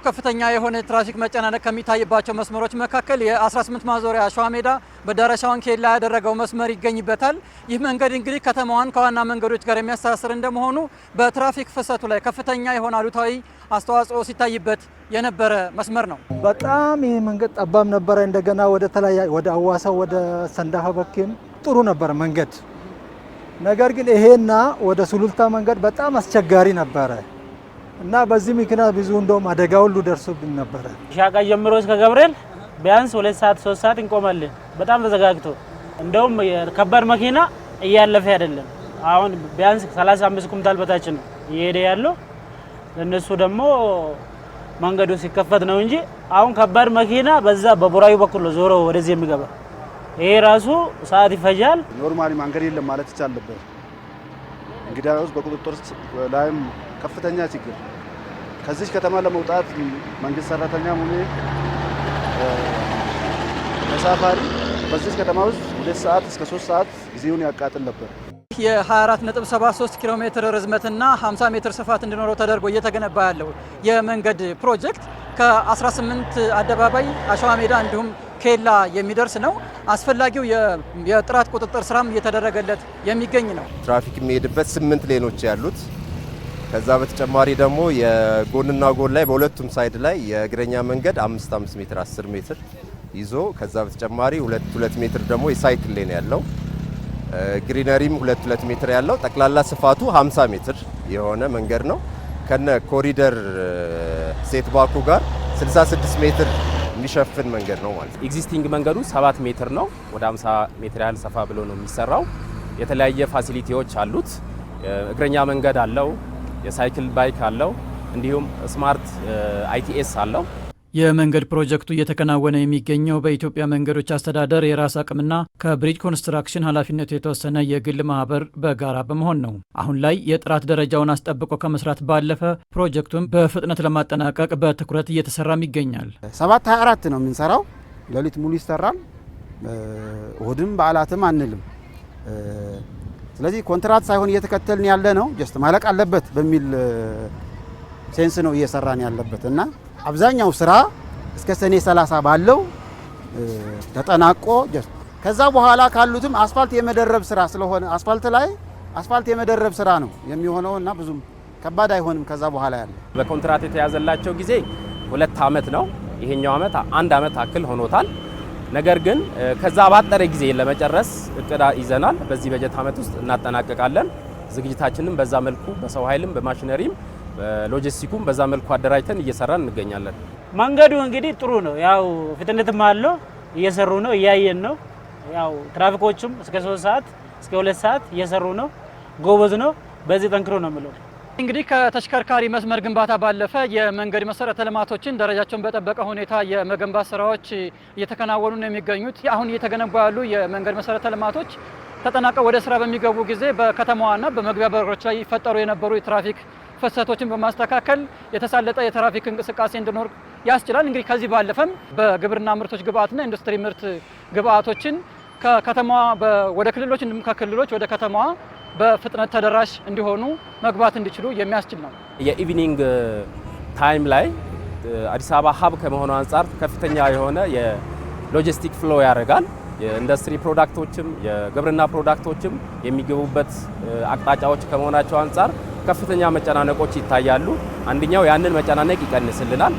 ከፍተኛ የሆነ ትራፊክ መጨናነቅ ከሚታይባቸው መስመሮች መካከል የ18 ማዞሪያ አሸዋ ሜዳ በዳረሻውን ኬላ ያደረገው መስመር ይገኝበታል። ይህ መንገድ እንግዲህ ከተማዋን ከዋና መንገዶች ጋር የሚያስተሳስር እንደመሆኑ በትራፊክ ፍሰቱ ላይ ከፍተኛ የሆነ አሉታዊ አስተዋጽኦ ሲታይበት የነበረ መስመር ነው። በጣም ይህ መንገድ ጠባብ ነበረ። እንደገና ወደ አዋሳ ወደ ሰንዳፋ በኩል ጥሩ ነበረ መንገድ። ነገር ግን ይሄና ወደ ሱሉልታ መንገድ በጣም አስቸጋሪ ነበረ እና በዚህ ምክንያት ብዙ እንደውም አደጋ ሁሉ ደርሶብን ነበረ። ሻቃ ጀምሮ እስከ ገብርኤል ቢያንስ 2 ሰዓት 3 ሰዓት እንቆማለን። በጣም ተዘጋግቶ እንደውም ከባድ መኪና እያለፈ አይደለም። አሁን ቢያንስ 35 ኩንታል በታች ነው እየሄደ ያለው። ለነሱ ደግሞ መንገዱ ሲከፈት ነው እንጂ አሁን ከባድ መኪና በዛ በቡራዩ በኩል ዞሮ ወደዚህ የሚገባ ይሄ ራሱ ሰዓት ይፈጃል። ኖርማሊ መንገድ የለም ማለት ይቻላል። እንግዲያውስ በቁጥጥር ላይም ከፍተኛ ችግር ከዚህ ከተማ ለመውጣት መንግስት ሰራተኛ ሆነ ተሳፋሪ በዚህ ከተማ ውስጥ 2 ሰዓት እስከ 3 ሰዓት ጊዜውን ያቃጥል ነበር። የ24.73 ኪሎ ሜትር ርዝመትና 50 ሜትር ስፋት እንዲኖረው ተደርጎ እየተገነባ ያለው የመንገድ ፕሮጀክት ከ18 አደባባይ አሸዋ ሜዳ እንዲሁም ኬላ የሚደርስ ነው። አስፈላጊው የጥራት ቁጥጥር ስራም እየተደረገለት የሚገኝ ነው። ትራፊክ የሚሄድበት 8 ሌኖች ያሉት ከዛ በተጨማሪ ደግሞ የጎንና ጎን ላይ በሁለቱም ሳይድ ላይ የእግረኛ መንገድ 5 ሜትር 10 ሜትር ይዞ ከዛ በተጨማሪ 2 ሜትር ደግሞ የሳይክል ሌን ያለው ግሪነሪም 2 ሜትር ያለው ጠቅላላ ስፋቱ 50 ሜትር የሆነ መንገድ ነው። ከነ ኮሪደር ሴት ባኩ ጋር 66 ሜትር የሚሸፍን መንገድ ነው ማለት ነው። ኤግዚስቲንግ መንገዱ 7 ሜትር ነው። ወደ 50 ሜትር ያህል ሰፋ ብሎ ነው የሚሰራው። የተለያየ ፋሲሊቲዎች አሉት። እግረኛ መንገድ አለው፣ የሳይክል ባይክ አለው፣ እንዲሁም ስማርት አይቲኤስ አለው። የመንገድ ፕሮጀክቱ እየተከናወነ የሚገኘው በኢትዮጵያ መንገዶች አስተዳደር የራስ አቅምና ከብሪጅ ኮንስትራክሽን ኃላፊነቱ የተወሰነ የግል ማህበር በጋራ በመሆን ነው። አሁን ላይ የጥራት ደረጃውን አስጠብቆ ከመስራት ባለፈ ፕሮጀክቱን በፍጥነት ለማጠናቀቅ በትኩረት እየተሰራም ይገኛል። 7/24 ነው የምንሰራው። ሌሊት ሙሉ ይሰራል። እሁድም በዓላትም አንልም። ስለዚህ ኮንትራት ሳይሆን እየተከተልን ያለ ነው። ጀስት ማለቅ አለበት በሚል ሴንስ ነው እየሰራን ያለበት እና አብዛኛው ስራ እስከ ሰኔ 30 ባለው ተጠናቆ ከዛ በኋላ ካሉትም አስፋልት የመደረብ ስራ ስለሆነ አስፋልት የመደረብ ስራ ነው የሚሆነውና ብዙም ከባድ አይሆንም። ከዛ በኋላ ያለው በኮንትራት የተያዘላቸው ጊዜ 2 ዓመት ነው። ይሄኛው ዓመት 1 ዓመት አክል ሆኖታል። ነገር ግን ከዛ ባጠረ ጊዜ ለመጨረስ እቅድ ይዘናል። በዚህ በጀት ዓመት ውስጥ እናጠናቀቃለን። ዝግጅታችንን በዛ መልኩ በሰው ኃይልም በማሽነሪም ሎጂስቲኩም በዛ መልኩ አደራጅተን እየሰራን እንገኛለን። መንገዱ እንግዲህ ጥሩ ነው። ያው ፍጥነትም አለው፣ እየሰሩ ነው፣ እያየን ነው። ያው ትራፊኮቹም እስከ 3 ሰዓት እስከ 2 ሰዓት እየሰሩ ነው። ጎበዝ ነው። በዚህ ጠንክሮ ነው የምለው። እንግዲህ ከተሽከርካሪ መስመር ግንባታ ባለፈ የመንገድ መሰረተ ልማቶችን ደረጃቸውን በጠበቀ ሁኔታ የመገንባት ስራዎች እየተከናወኑ ነው የሚገኙት። አሁን እየተገነቡ ያሉ የመንገድ መሰረተ ልማቶች ተጠናቀው ወደ ስራ በሚገቡ ጊዜ በከተማዋና በመግቢያ በሮች ላይ ይፈጠሩ የነበሩ የትራፊክ ፍሰቶችን በማስተካከል የተሳለጠ የትራፊክ እንቅስቃሴ እንዲኖር ያስችላል። እንግዲህ ከዚህ ባለፈም በግብርና ምርቶች ግብአትና ኢንዱስትሪ ምርት ግብአቶችን ከከተማዋ ወደ ክልሎች እንዲሁም ከክልሎች ወደ ከተማዋ በፍጥነት ተደራሽ እንዲሆኑ መግባት እንዲችሉ የሚያስችል ነው። የኢቪኒንግ ታይም ላይ አዲስ አበባ ሀብ ከመሆኑ አንጻር ከፍተኛ የሆነ የሎጂስቲክ ፍሎ ያደርጋል። የኢንዱስትሪ ፕሮዳክቶችም የግብርና ፕሮዳክቶችም የሚገቡበት አቅጣጫዎች ከመሆናቸው አንጻር ከፍተኛ መጨናነቆች ይታያሉ። አንደኛው ያንን መጨናነቅ ይቀንስልናል።